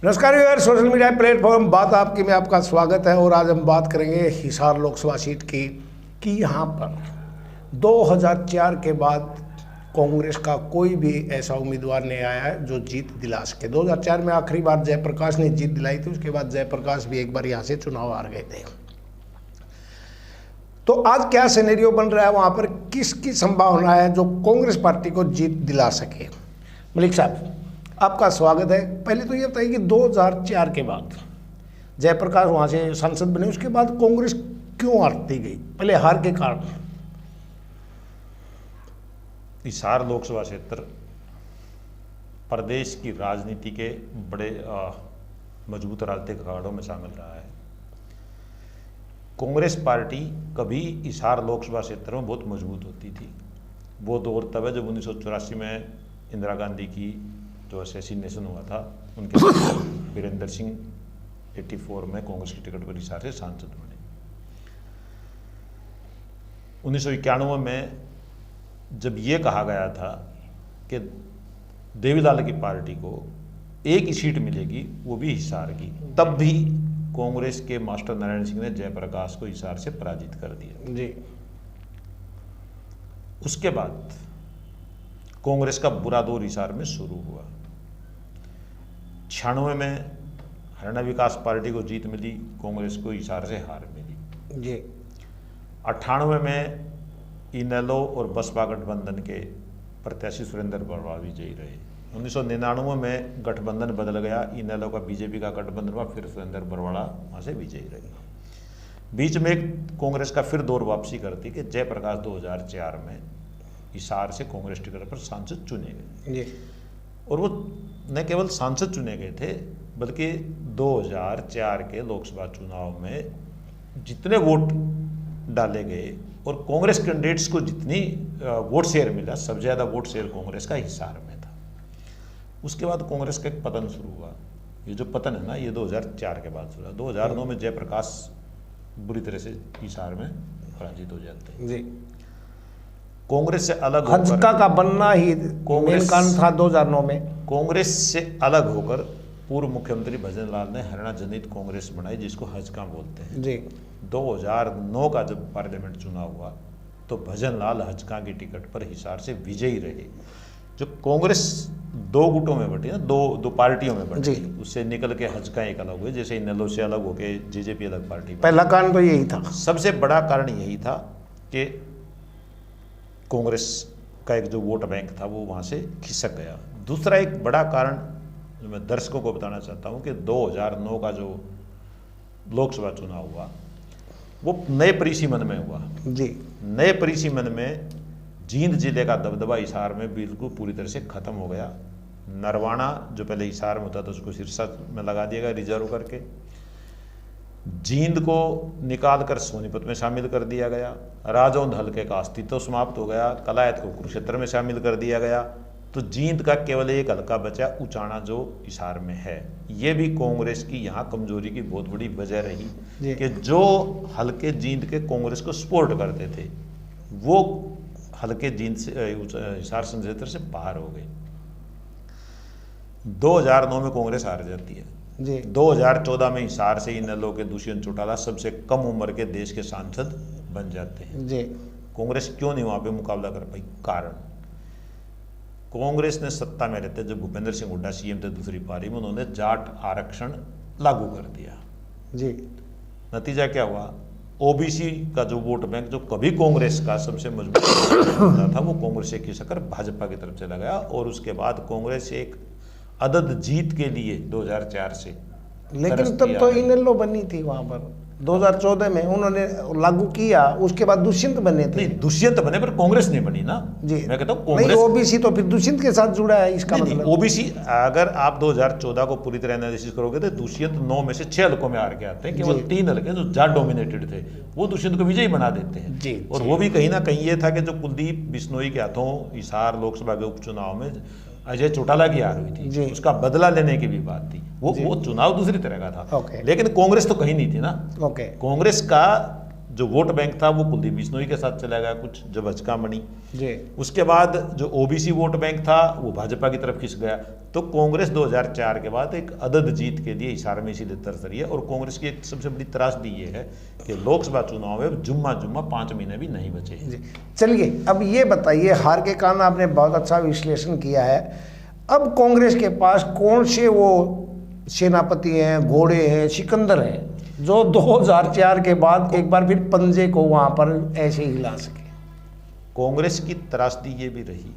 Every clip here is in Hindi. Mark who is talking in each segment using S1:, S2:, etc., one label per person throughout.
S1: नमस्कार यार, सोशल मीडिया प्लेटफॉर्म बात आपकी में आपका स्वागत है। और आज हम बात करेंगे हिसार लोकसभा सीट की कि यहाँ पर 2004 के बाद कांग्रेस का कोई भी ऐसा उम्मीदवार नहीं आया है जो जीत दिला सके। 2004 में आखिरी बार जयप्रकाश ने जीत दिलाई थी, उसके बाद जयप्रकाश भी एक बार यहाँ से चुनाव हार गए थे। तो आज क्या सिनेरियो बन रहा है, वहाँ पर किसकी संभावना है जो कांग्रेस पार्टी को जीत दिला सके। मलिक साहब, आपका स्वागत है। पहले तो ये बताइए कि 2004 के बाद जयप्रकाश वहाँ से सांसद बने, उसके बाद कांग्रेस क्यों हारती गई, पहले हार के कारण?
S2: हिसार लोकसभा क्षेत्र प्रदेश की राजनीति के बड़े मजबूत राजनीतिक अखाड़ों में शामिल रहा है। कांग्रेस पार्टी कभी हिसार लोकसभा क्षेत्र में बहुत मजबूत होती थी। वो दौर तब है जब 1984 में इंदिरा गांधी की जो असैसिनेशन हुआ था, उनके वीरेंद्र सिंह 84 में कांग्रेस की टिकट पर हिसार से सांसद बने। 1991 में जब ये कहा गया था कि देवीलाल की पार्टी को एक ही सीट मिलेगी, वो भी हिसार की, तब भी कांग्रेस के मास्टर नारायण सिंह ने जयप्रकाश को हिसार से पराजित कर दिया
S1: जी।
S2: उसके बाद कांग्रेस का बुरा दौर हिसार में शुरू हुआ। 96 में हरियाणा विकास पार्टी को जीत मिली, कांग्रेस को हिसार से हार मिली
S1: जी।
S2: 98 में इनेलो और बसपा गठबंधन के प्रत्याशी सुरेंद्र बरवाल विजयी रहे। 1999 में गठबंधन बदल गया, इनेलो का बीजेपी का गठबंधन हुआ, फिर सुरेंद्र बरवाला वहाँ से विजयी रहे। बीच में कांग्रेस का फिर दौर वापसी करती कि जयप्रकाश 2004 में हिसार से कांग्रेस टिकट पर सांसद चुने गए
S1: जी।
S2: और वो न केवल सांसद चुने गए थे, बल्कि 2004 के लोकसभा चुनाव में जितने वोट डाले गए और कांग्रेस कैंडिडेट्स को जितनी वोट शेयर मिला, सबसे ज़्यादा वोट शेयर कांग्रेस का हिसार में था। उसके बाद कांग्रेस का एक पतन शुरू हुआ। ये जो पतन है ना, ये 2004 के बाद शुरू हुआ। 2009 में जयप्रकाश बुरी तरह से हिसार में पराजित हो जाते हैं
S1: जी।
S2: कांग्रेस से अलग
S1: हजका का बनना ही मेन कारण था 2009 में।
S2: कांग्रेस से अलग होकर पूर्व मुख्यमंत्री भजन लाल ने हरियाणा जनहित कांग्रेस बनाई, जिसको हजका बोलते हैं
S1: जी।
S2: 2009 का जब पार्लियामेंट चुनाव हुआ तो भजन लाल हजका की टिकट पर हिसार से विजयी रहे। जो कांग्रेस दो गुटों में बटी ना, दो पार्टियों में बटी, उससे निकल के हजका एक अलग हुए, जैसे इनेलो से अलग होके जेजेपी अलग पार्टी।
S1: पहला कारण तो यही था,
S2: सबसे बड़ा कारण यही था कि कांग्रेस का एक जो वोट बैंक था वो वहाँ से खिसक गया। दूसरा एक बड़ा कारण जो मैं दर्शकों को बताना चाहता हूँ कि 2009 का जो लोकसभा चुनाव हुआ वो नए परिसी मन में हुआ
S1: जी।
S2: नए परिसी मन में जींद जिले का दबदबा हिसार में बिल्कुल पूरी तरह से खत्म हो गया। नरवाना जो पहले हिसार में होता था उसको सिरसा में लगा दिया गया रिजर्व करके। जींद को निकालकर सोनीपत में शामिल कर दिया गया। राजौंद हल्के का अस्तित्व समाप्त हो गया। कलायत को कुरुक्षेत्र में शामिल कर दिया गया। तो जींद का केवल एक हल्का बचा, उचाना, जो हिसार में है। ये भी कांग्रेस की यहाँ कमजोरी की बहुत बड़ी वजह रही कि जो हल्के जींद के कांग्रेस को सपोर्ट करते थे वो हल्के जींद से हिसार संसदीय क्षेत्र से बाहर हो गए। 2009 में कांग्रेस हार जाती है
S1: जी।
S2: 2014 में हिसार से इनेलो के दुष्यंत चौटाला सबसे कम उम्र के देश के सांसद बन जाते हैं
S1: जी।
S2: कांग्रेस क्यों नहीं वहां पे मुकाबला कर पाई? कारण कांग्रेस ने सत्ता में रहते जब भूपेंद्र सिंह हुड्डा सीएम थे दूसरी पारी में, उन्होंने जाट आरक्षण लागू कर दिया
S1: जी।
S2: नतीजा क्या हुआ? ओबीसी का जो वोट बैंक जो कभी कांग्रेस का सबसे मजबूत था वो कांग्रेस से खिसकर भाजपा की तरफ चला गया। और उसके बाद कांग्रेस एक अदद जीत के लिए 2004 से,
S1: लेकिन तब तो इनेलो बनी थी वहां पर 2014 में, उन्होंने लागू किया। उसके बाद दुष्यंत बने थे।
S2: नहीं, दुष्यंत बने पर कांग्रेस नहीं बनी ना
S1: जी।
S2: मैं कहता हूँ
S1: नहीं, ओबीसी तो फिर दुष्यंत के साथ जुड़ा है, इसका मतलब
S2: ओबीसी अगर आप 2014 को पूरी तरह एनालिसिस करोगे तो दुष्यंत 9 में से 6 हल्कों में हार के आते हैं। केवल 3 हल्के जो जाट डोमिनेटेड थे वो दुष्यंत को विजयी बना देते हैं
S1: जी।
S2: और वो भी कहीं ना कहीं ये था कि जो कुलदीप बिश्नोई के हाथों हिसार लोकसभा के उपचुनाव में अजय चौटाला की हार हुई थी, उसका बदला लेने की भी बात थी। वो चुनाव दूसरी तरह का था। लेकिन कांग्रेस तो कहीं नहीं थी ना। कांग्रेस का जो वोट बैंक था वो कुलदीप बिश्नोई के साथ चला गया कुछ, जब हचका मणी।
S1: जी।
S2: उसके बाद जो ओबीसी वोट बैंक था वो भाजपा की तरफ खिंच गया। तो कांग्रेस 2004 के बाद एक अदद जीत के लिए हिसार में इसीलिए तरस रही है। और कांग्रेस की एक सबसे बड़ी त्रासदी ये है कि लोकसभा चुनाव में जुम्मा 5 महीने भी नहीं बचे।
S1: जी, चलिए अब ये बताइए, हार के कारण आपने बहुत अच्छा विश्लेषण किया है। अब कांग्रेस के पास कौन से वो सेनापति हैं, घोड़े हैं, सिकंदर हैं, जो 2004 के बाद एक बार फिर पंजे को वहां पर ऐसे हिला सके?
S2: कांग्रेस की त्रासदी ये भी रही,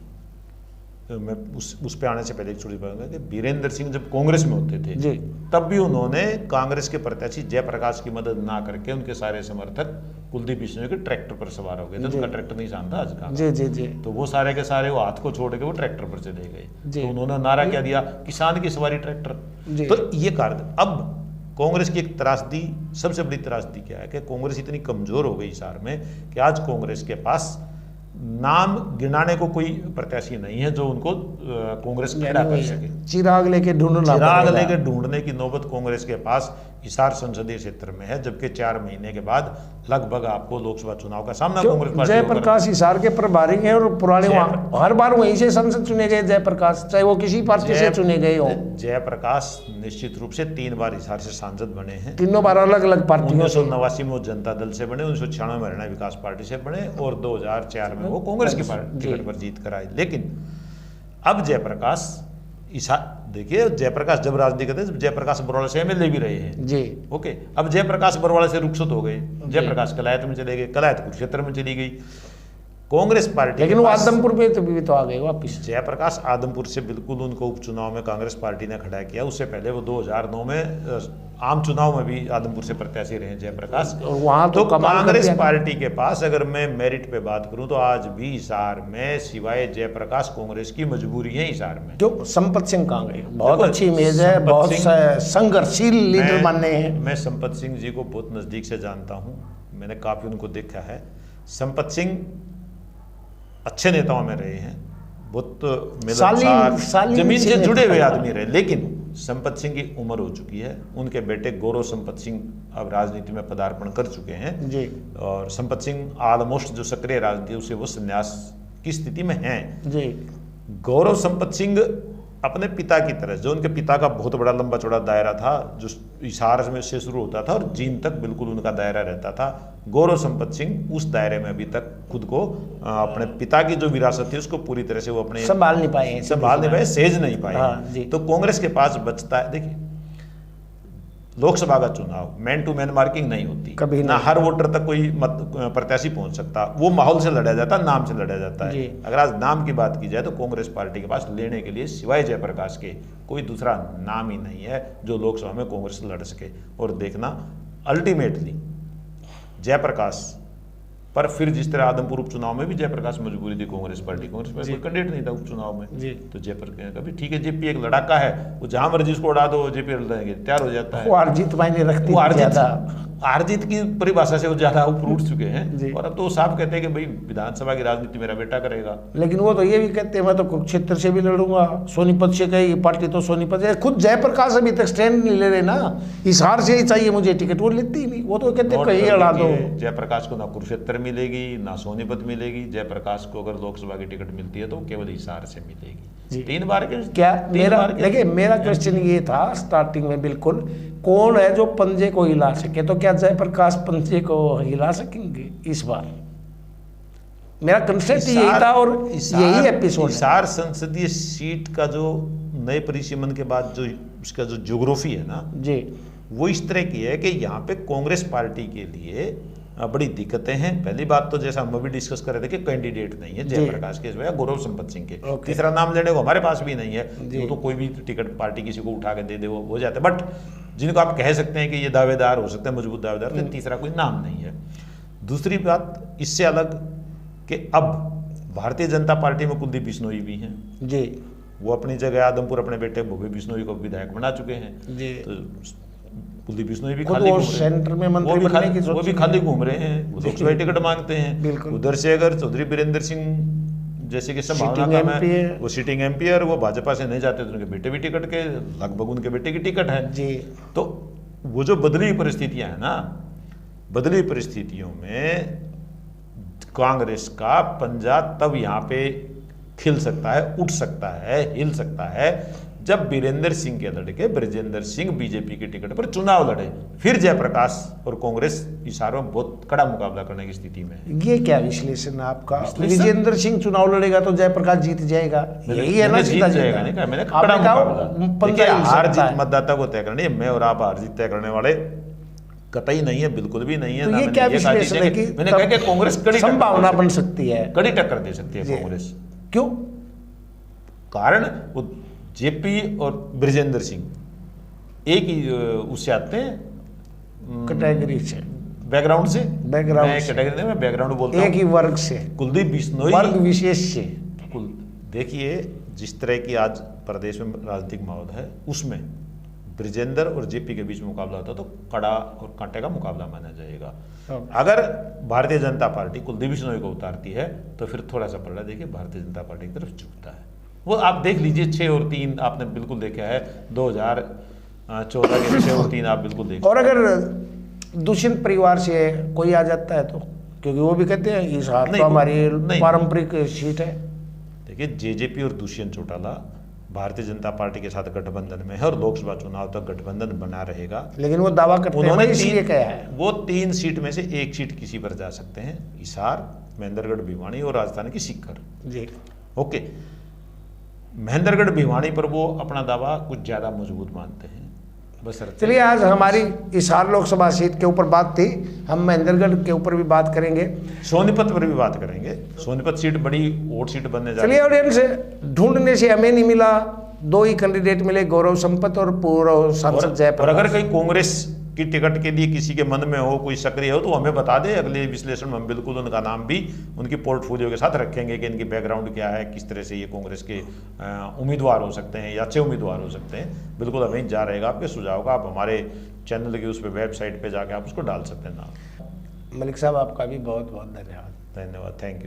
S2: तो मैं उस पे आने से पहले एक छोटी बात कि वीरेंद्र सिंह जब कांग्रेस में होते थे
S1: जी,
S2: तब भी उन्होंने कांग्रेस के प्रत्याशी जयप्रकाश की मदद ना करके उनके सारे समर्थक कुलदीप बिश्नोई के ट्रैक्टर पर सवार हो गए थे। उनका ट्रैक्टर निशान था आज का।
S1: जी जी जी।
S2: तो वो सारे के सारे वो हाथ को छोड़ के वो ट्रैक्टर पर चले गए।
S1: जी।
S2: तो उन्होंने नारा क्या दिया, किसान की सवारी ट्रैक्टर।
S1: जी।
S2: तो ये कार्य अब कांग्रेस की एक त्रासदी, सबसे बड़ी त्रासदी क्या है कि कांग्रेस इतनी कमजोर हो गई हिसार में कि आज कांग्रेस के पास नाम गिनाने को कोई प्रत्याशी नहीं है जो उनको कांग्रेस खड़ा कर सके।
S1: चिराग लेके
S2: ढूंढने की नौबत कांग्रेस के पास हिसार संसदीय क्षेत्र में है, जबकि 4 महीने के बाद लगभग आपको लोकसभा चुनाव का सामना कांग्रेस पार्टी
S1: जयप्रकाश हिसार के प्रभारी हैं और पुराने वहां हर बार वहीं से सांसद चुने गए जयप्रकाश, चाहे वो किसी पार्टी से चुने गए हो।
S2: जयप्रकाश निश्चित रूप से 3 बार हिसार से सांसद बने हैं,
S1: तीनों बार अलग अलग पार्टियों।
S2: 1989 में वो जनता दल से बने, 1996 में हरियाणा विकास पार्टी से बने और 2004 में वो कांग्रेस की टिकट पर जीत कर आए। लेकिन अब जयप्रकाश देखिए, जयप्रकाश जब राजनीति करते थे जयप्रकाश बरवाला से एमएलए भी रहे हैं
S1: जी।
S2: ओके, अब जयप्रकाश बरवाला से रुखसत हो गए, जयप्रकाश कलायत में चले गए, कलायत कुरुक्षेत्र में चली गई कांग्रेस पार्टी।
S1: लेकिन वो आदमपुर पे तो आ गए वापिस।
S2: जयप्रकाश आदमपुर से बिल्कुल उनको उपचुनाव में कांग्रेस पार्टी ने खड़ा किया। उससे पहले वो 2009 में आम चुनाव में भी आदमपुर से प्रत्याशी रहे जयप्रकाश।
S1: वहां तो
S2: कांग्रेस पार्टी के पास अगर मैं मेरिट पे बात करूं तो आज भी हिसार में सिवाय जयप्रकाश कांग्रेस की मजबूरी है हिसार में।
S1: जो संपत सिंह कहाँ गए? बहुत अच्छी इमेज है, बहुत संघर्षशील लीडर मानने हैं।
S2: मैं संपत सिंह जी को बहुत नजदीक से जानता हूं, मैंने काफी उनको देखा है। संपत सिंह अच्छे नेताओं में रहे हैं, बहुत मिलनसार, जमीन से जुड़े हुए आदमी रहे। लेकिन संपत सिंह की उम्र हो चुकी है, उनके बेटे गौरव संपत सिंह अब राजनीति में पदार्पण कर चुके हैं
S1: जी।
S2: और संपत सिंह ऑलमोस्ट जो सक्रिय राजनीति उसे वो संन्यास की स्थिति में हैं
S1: जी।
S2: गौरव संपत सिंह अपने पिता की तरह, जो उनके पिता का बहुत बड़ा लंबा चौड़ा दायरा था, जो हिसार में से शुरू होता था और जींद तक बिल्कुल उनका दायरा रहता था, गौरव संपत सिंह उस दायरे में अभी तक खुद को अपने पिता की जो विरासत थी उसको पूरी तरह से वो अपने
S1: संभाल नहीं पाए,
S2: सेज नहीं पाए।
S1: हाँ,
S2: तो कांग्रेस के पास बचता है, देखिए लोकसभा का चुनाव मैन टू मैन मार्किंग नहीं होती, कभी ना हर वोटर तक कोई प्रत्याशी पहुंच सकता, वो माहौल से लड़ा जाता है, नाम से लड़ा जाता है। अगर आज नाम की बात की जाए तो कांग्रेस पार्टी के पास लेने के लिए सिवाय जयप्रकाश के कोई दूसरा नाम ही नहीं है जो लोकसभा में कांग्रेस से लड़ सके। और देखना अल्टीमेटली जयप्रकाश पर फिर जिस तरह आदमपुर उपचुनाव में भी जयप्रकाश मजबूरी थी कांग्रेस पार्टी कोई कैंडिडेट नहीं था उपचुनाव में जी। तो जयप्रकाश का भी ठीक है, जेपी एक लड़ाका है, वो जहां मर्जी उसको उड़ा दो जेपी लड़ेंगे तैयार हो जाता है।
S1: वो हार-जीत मायने रखती है,
S2: हार-जीत की परिभाषा से वो ज्यादा ऊपर उठ चुके हैं और अब तो वो साफ कहते हैं कि भाई विधानसभा की राजनीति मेरा बेटा करेगा।
S1: लेकिन वो तो ये भी कहते हैं मैं तो कुरुक्षेत्र से भी लड़ूंगा, सोनीपत से गई पार्टी तो सोनीपत से, खुद जयप्रकाश अभी तक स्टैंड नहीं ले रहे ना, हिसार से ही चाहिए मुझे टिकट, वो लेती ही नहीं, वो तो कहते कहीं अड़ा दो।
S2: जयप्रकाश को ना कुरुक्षेत्र मिलेगी ना सोनीपत मिलेगी, जयप्रकाश को अगर लोकसभा की टिकट मिलती है तो केवल हिसार से मिलेगी। 3 बार के
S1: क्या देखिए मेरा क्वेश्चन ये था स्टार्टिंग में, बिल्कुल कौन है जो पंजे को हिला सके, तो क्या जयप्रकाश पंजे को हिला सकेंगे इस बार? मेरा कंसेप्ट यही था और यही एपिसोड।
S2: हिसार संसदीय सीट का जो नए परिसीमन के बाद जो उसका जो ज्योग्राफी है ना
S1: जी, वो
S2: इस तरह की है कि यहाँ पे कांग्रेस पार्टी के लिए बड़ी दिक्कतें हैं। पहली बात तो जैसा हम अभी डिस्कस कर रहे थे कि कैंडिडेट नहीं है जयप्रकाश के या गौरव संपत सिंह के, तीसरा नाम लेने को हमारे पास भी नहीं है, वो तो कोई भी टिकट पार्टी किसी को उठा के दे दे वो हो जाता है। बट जिनको आप कह सकते हैं कि ये दावेदार हो सकते हैं, मजबूत दावेदार, तो तीसरा कोई नाम नहीं है। दूसरी बात इससे अलग कि अब भारतीय जनता पार्टी में कुलदीप बिश्नोई भी हैं
S1: जी,
S2: वो अपनी जगह आदमपुर अपने बेटे भूपे बिश्नोई को विधायक बना चुके हैं जी। तो कुलदीप बिश्नोई भी खाली घूम
S1: सेंटर में मंत्री बनने की
S2: वो भी खाली घूम रहे हैं, वो लोकसभा टिकट मांगते हैं। उधर से अगर चौधरी बीरेंद्र सिंह जैसे कि संभावना है वो सिटिंग एमपी है, वो भाजपा से नहीं जाते तो उनके बेटे भी टिकट के, लगभग उनके बेटे की टिकट है जी। तो वो जो बदली परिस्थितियां है ना, बदली परिस्थितियों में कांग्रेस का पंजा तब यहाँ पे खिल सकता है, उठ सकता है, हिल सकता है, जब वीरेंद्र सिंह के लड़के ब्रजेंद्र सिंह बीजेपी की टिकट पर चुनाव लड़े। फिर जयप्रकाश और कांग्रेस इशारों में बहुत कड़ा मुकाबला करने की स्थिति में है।
S1: ये क्या विश्लेषण है आपका? विजेंद्र सिंह चुनाव लड़ेगा तो जयप्रकाश जीत जाएगा, यही है ना?
S2: जीत जाएगा नहीं कहा मैंने, कड़ा मुकाबला। देखिए, हार जीत मतदाता को तय करनी है, मैं और आप हार जीत तय करने वाले कतई नहीं है, बिल्कुल भी नहीं है।
S1: तो ये क्या विश्लेषण है कि
S2: मैंने कहा कि कांग्रेस कड़ी
S1: संभावना बन सकती है,
S2: कड़ी टक्कर दे सकती है कांग्रेस।
S1: क्यों?
S2: कारण वो जेपी और ब्रजेंद्र सिंह एक ही उससे आते हैं,
S1: कैटेगरी से,
S2: बैकग्राउंड से।
S1: बैकग्राउंड
S2: मैं कैटेगरी नहीं, मैं बैकग्राउंड बोलता हूं,
S1: एक ही वर्ग से,
S2: कुलदीप बिश्नोई
S1: वर्ग विशेष से।
S2: देखिए, जिस तरह की आज प्रदेश में राजनीतिक माहौल है, उसमें ब्रजेंद्र और जेपी के बीच में मुकाबला होता तो कड़ा और कांटे का मुकाबला माना जाएगा। अगर भारतीय जनता पार्टी कुलदीप बिश्नोई को उतारती है तो फिर थोड़ा सा पलड़ा देखिए भारतीय जनता पार्टी की तरफ झुकता है। वो आप देख लीजिए, 6 और 3 आपने बिल्कुल देखा है, 2014 के 6 और 3 आप बिल्कुल देखिए।
S1: और अगर दुष्यंत परिवार से कोई आ जाता है तो, क्योंकि वो भी कहते हैं इस हाथ तो हमारी पारंपरिक सीट है।
S2: देखिए, जेजेपी और दुष्यंत चौटाला भारतीय जनता पार्टी के साथ गठबंधन में है और लोकसभा चुनाव तक गठबंधन बना रहेगा।
S1: लेकिन वो दावा करते हैं,
S2: उन्होंने
S1: इसलिए क्या है,
S2: वो 3 सीट में से 1 सीट किसी पर जा सकते हैं, हिसार, महेंद्रगढ़, भिवानी और राजस्थान की सीकर
S1: जी।
S2: ओके, महेंद्रगढ़ भिवानी पर वो अपना दावा कुछ ज्यादा मजबूत मानते हैं। बस
S1: चलिए, आज हमारी हिसार लोकसभा सीट के ऊपर बात थी, हम महेंद्रगढ़ के ऊपर भी बात करेंगे,
S2: सोनीपत पर भी बात करेंगे। सोनीपत सीट बड़ी वोट सीट बनने जा रही है।
S1: चलिए, ऑडियंस ढूंढने से हमें नहीं मिला, 2 ही कैंडिडेट मिले, गौरव संपत और पूर्व सांसद जयप्रकाश।
S2: और अगर कहीं कांग्रेस की टिकट के लिए किसी के मन में हो, कोई सक्रिय हो, तो हमें बता दे, अगले विश्लेषण में हम बिल्कुल उनका नाम भी उनकी पोर्टफोलियो के साथ रखेंगे कि इनकी बैकग्राउंड क्या है, किस तरह से ये कांग्रेस के उम्मीदवार हो सकते हैं या अच्छे उम्मीदवार हो सकते हैं। बिल्कुल हमें जा रहेगा आपके सुझाव का। आप हमारे चैनल की उस पर वेबसाइट पर जाके आप उसको डाल सकते हैं नाम।
S1: मलिक साहब, आपका भी बहुत बहुत धन्यवाद।
S2: धन्यवाद, थैंक यू।